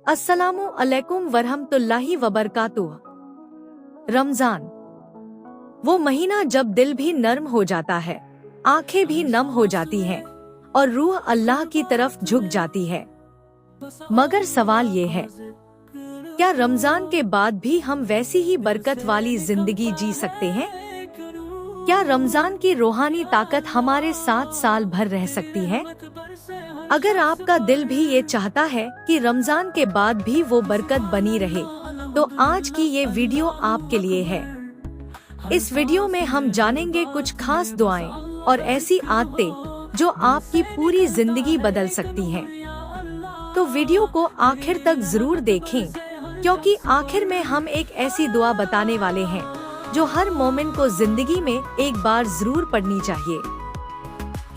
अस्सलामु अलैकुम वरहमतुल्लाहि वबरकातुह। रमजान वो महीना जब दिल भी नर्म हो जाता है, आंखें भी नम हो जाती हैं और रूह अल्लाह की तरफ झुक जाती है। मगर सवाल ये है, क्या रमजान के बाद भी हम वैसी ही बरकत वाली जिंदगी जी सकते हैं? क्या रमजान की रूहानी ताकत हमारे साथ साल भर रह सकती है? अगर आपका दिल भी ये चाहता है कि रमजान के बाद भी वो बरकत बनी रहे, तो आज की ये वीडियो आपके लिए है। इस वीडियो में हम जानेंगे कुछ खास दुआएं और ऐसी आदतें जो आपकी पूरी जिंदगी बदल सकती हैं। तो वीडियो को आखिर तक जरूर देखें, क्योंकि आखिर में हम एक ऐसी दुआ बताने वाले हैं जो हर मोमिन को जिंदगी में एक बार जरूर पढ़नी चाहिए।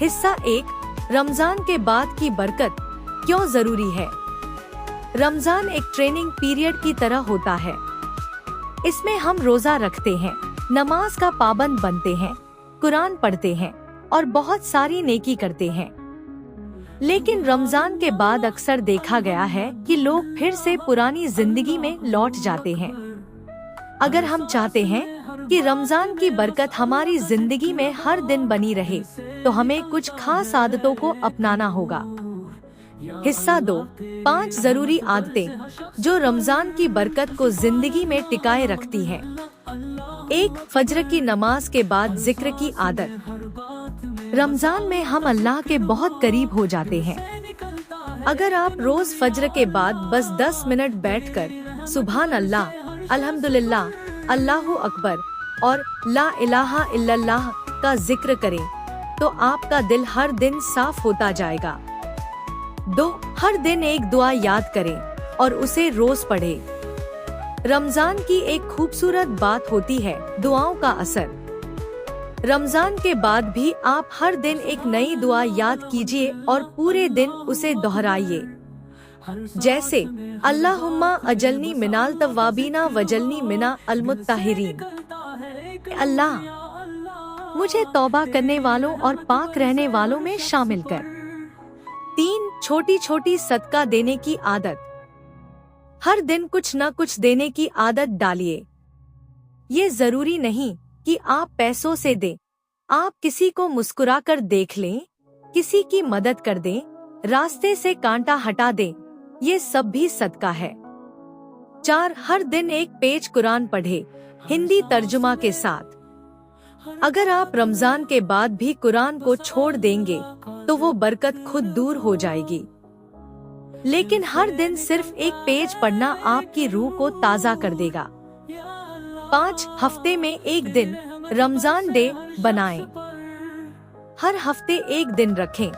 हिस्सा 1, रमजान के बाद की बरकत क्यों जरूरी है। रमजान एक ट्रेनिंग पीरियड की तरह होता है। इसमें हम रोजा रखते हैं, नमाज का पाबंद बनते हैं, कुरान पढ़ते हैं और बहुत सारी नेकी करते हैं। लेकिन रमजान के बाद अक्सर देखा गया है कि लोग फिर से पुरानी जिंदगी में लौट जाते हैं। अगर हम चाहते हैं कि रमजान की बरकत हमारी जिंदगी में हर दिन बनी रहे, तो हमें कुछ खास आदतों को अपनाना होगा। हिस्सा 2, 5 जरूरी आदतें जो रमजान की बरकत को जिंदगी में टिकाए रखती हैं। 1, फज्र की नमाज के बाद जिक्र की आदत। रमजान में हम अल्लाह के बहुत करीब हो जाते हैं। अगर आप रोज फज्र के बाद बस 10 मिनट बैठकर सुभान अल्लाह, अल्हम्दुलिल्लाह, अल्लाहु अकबर और ला इलाहा इल्लल्लाह का जिक्र करें, तो आपका दिल हर दिन साफ होता जाएगा। 2, हर दिन एक दुआ याद करें और उसे रोज पढ़ें। रमजान की एक खूबसूरत बात होती है दुआओं का असर। रमजान के बाद भी आप हर दिन एक नई दुआ याद कीजिए और पूरे दिन उसे दोहराइए। जैसे अल्लाहुम्मा अजलनी मिनाल तव्वाबीना वजलनी मिना अलमुत्ताहिरीन। अल्लाह, मुझे तौबा करने वालों और पाक रहने वालों में शामिल कर। 3, छोटी छोटी सदका देने की आदत। हर दिन कुछ न कुछ देने की आदत डालिए। ये जरूरी नहीं कि आप पैसों से दें, आप किसी को मुस्कुराकर देख लें, किसी की मदद कर दें, रास्ते से कांटा हटा दें, ये सब भी सदका है। 4, हर दिन एक पेज कुरान पढ़े, हिंदी तर्जुमा के साथ। अगर आप रमजान के बाद भी कुरान को छोड़ देंगे, तो वो बरकत खुद दूर हो जाएगी। लेकिन हर दिन सिर्फ एक पेज पढ़ना आपकी रूह को ताज़ा कर देगा। 5, हफ्ते में एक दिन रमजान डे बनाएं। हर हफ्ते एक दिन रखें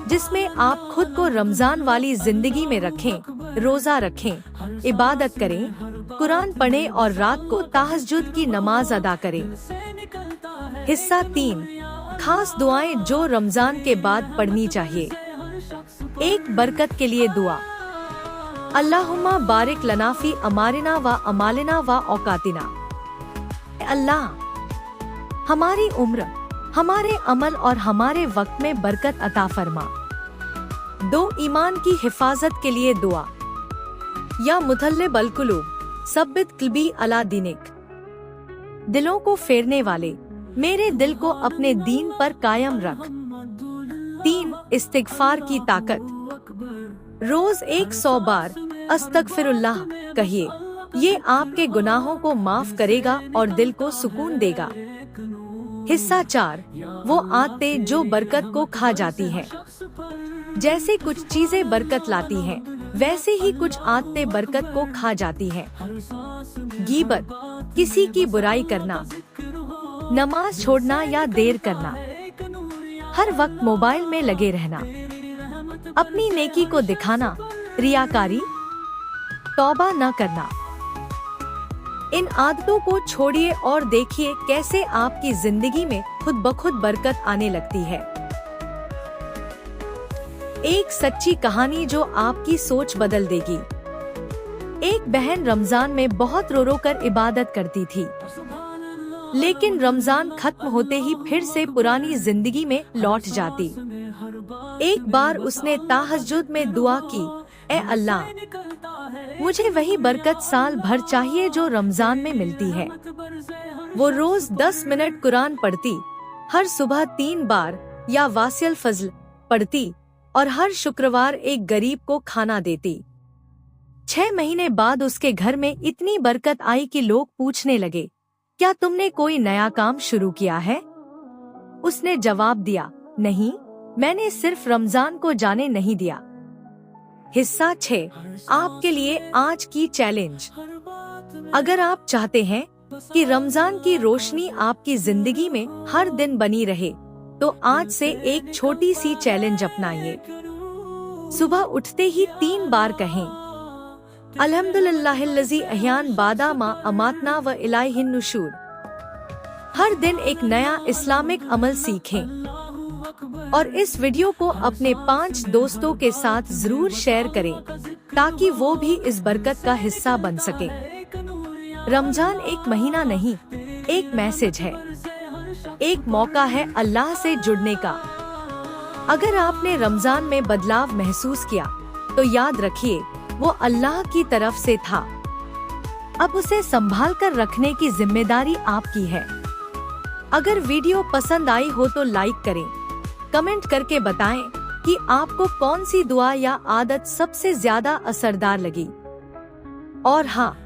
जिसमें आप खुद को रमजान वाली जिंदगी में रखें, रोजा रखें, इबादत करें, कुरान पढ़ें और रात को तहज्जुद की नमाज अदा करें। हिस्सा 3, खास दुआएं जो रमजान के बाद पढ़नी चाहिए। 1, बरकत के लिए दुआ। अल्लाहुम्मा बारिक लना फी अमारिना व अमालिना व औकातिना। अल्लाह, हमारी उम्र, हमारे अमल और हमारे वक्त में बरकत अता फरमा। 2, ईमान की हिफाजत के लिए दुआ। या मुतल्लिब अलकुलूब सब्बित क़ल्बी अला दीनिक। दिलों को फेरने वाले, मेरे दिल को अपने दीन पर कायम रख। 3, इस्तिग़फ़ार की ताकत। रोज 100 बार अस्तगफिरुल्लाह कहिए। ये आपके गुनाहों को माफ करेगा और दिल को सुकून देगा। हिस्सा 4, वो आदतें जो बरकत को खा जाती हैं। जैसे कुछ चीजें बरकत लाती हैं, वैसे ही कुछ आदतें बरकत को खा जाती हैं। गीबत, किसी की बुराई करना, नमाज छोड़ना या देर करना, हर वक्त मोबाइल में लगे रहना, अपनी नेकी को दिखाना, रियाकारी, तौबा न करना। इन आदतों को छोड़िए और देखिए कैसे आपकी जिंदगी में खुद ब खुद बरकत आने लगती है। एक सच्ची कहानी जो आपकी सोच बदल देगी। एक बहन रमजान में बहुत रो रो कर इबादत करती थी, लेकिन रमजान खत्म होते ही फिर से पुरानी जिंदगी में लौट जाती। एक बार उसने तहज्जुद में दुआ की, ए अल्लाह, मुझे वही बरकत साल भर चाहिए जो रमजान में मिलती है। वो रोज 10 मिनट कुरान पढ़ती, हर सुबह 3 बार या वासियल फजल पढ़ती और हर शुक्रवार एक गरीब को खाना देती। 6 महीने बाद उसके घर में इतनी बरकत आई कि लोग पूछने लगे, क्या तुमने कोई नया काम शुरू किया है? उसने जवाब दिया, नहीं, मैंने सिर्फ रमजान को जाने नहीं दिया। हिस्सा 6, आपके लिए आज की चैलेंज। अगर आप चाहते हैं कि रमजान की रोशनी आपकी जिंदगी में हर दिन बनी रहे, तो आज से एक छोटी सी चैलेंज अपनाइए। सुबह उठते ही 3 बार कहें, अल्हम्दुलिल्लाहिल्लज़ी अहयान बादा मा अमातना व इलाइहिन नुशूर। हर दिन एक नया इस्लामिक अमल सीखें और इस वीडियो को अपने 5 दोस्तों के साथ जरूर शेयर करें ताकि वो भी इस बरकत का हिस्सा बन सके। रमजान एक महीना नहीं, एक मैसेज है, एक मौका है अल्लाह से जुड़ने का। अगर आपने रमजान में बदलाव महसूस किया तो याद रखिए, वो अल्लाह की तरफ से था। अब उसे संभाल कर रखने की जिम्मेदारी आपकी है। अगर वीडियो पसंद आई हो तो लाइक करें, कमेंट करके बताएं कि आपको कौन सी दुआ या आदत सबसे ज्यादा असरदार लगी। और हाँ,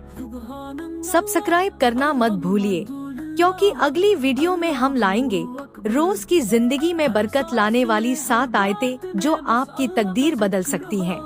सब्सक्राइब करना मत भूलिए, क्योंकि अगली वीडियो में हम लाएंगे रोज की जिंदगी में बरकत लाने वाली 7 आयतें जो आपकी तकदीर बदल सकती हैं।